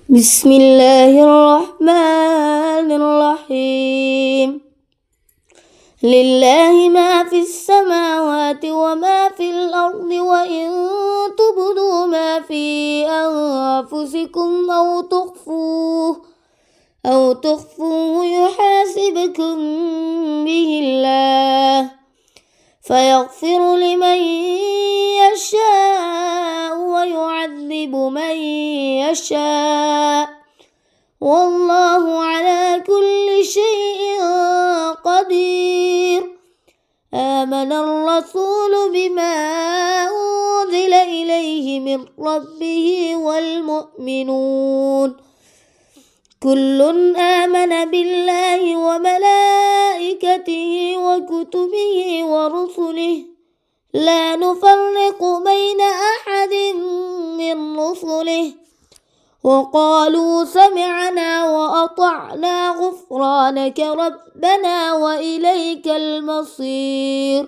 بسم الله الرحمن الرحيم. لله ما في السماوات وما في الأرض، وإن تبدوا ما في أنفسكم أو تخفوه يحاسبكم به الله، فيغفر لمن يشاء ويعذب من يشاء، والله على كل شيء قدير. آمن الرسول بما أنزل إليه من ربه والمؤمنون كل آمن بالله وملائكته وكتبه ورسله، لا نفرق بين أحد من رسله، وقالوا سمعنا وأطعنا غفرانك ربنا وإليك المصير.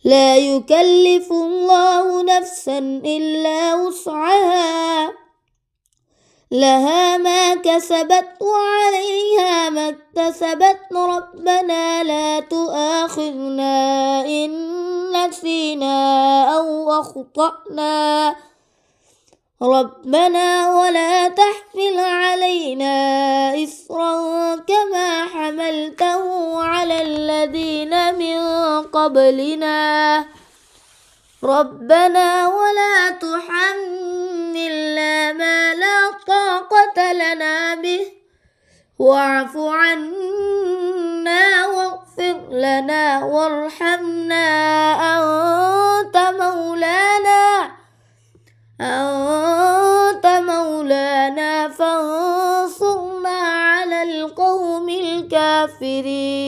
لا يكلف الله نفسا إلا وسعها، لها ما كسبت وعليها ما اكتسبت، ربنا لا تؤاخذنا إن نسينا أو أخطأنا، ربنا ولا تحمل علينا إصرا كما حملته على الذين من قبلنا، ربنا ولا تحملنا ما لا طاقة لنا به، واعف عنا واغفر لنا وارحمنا، أنت مولانا فانصرنا على القوم الكافرين.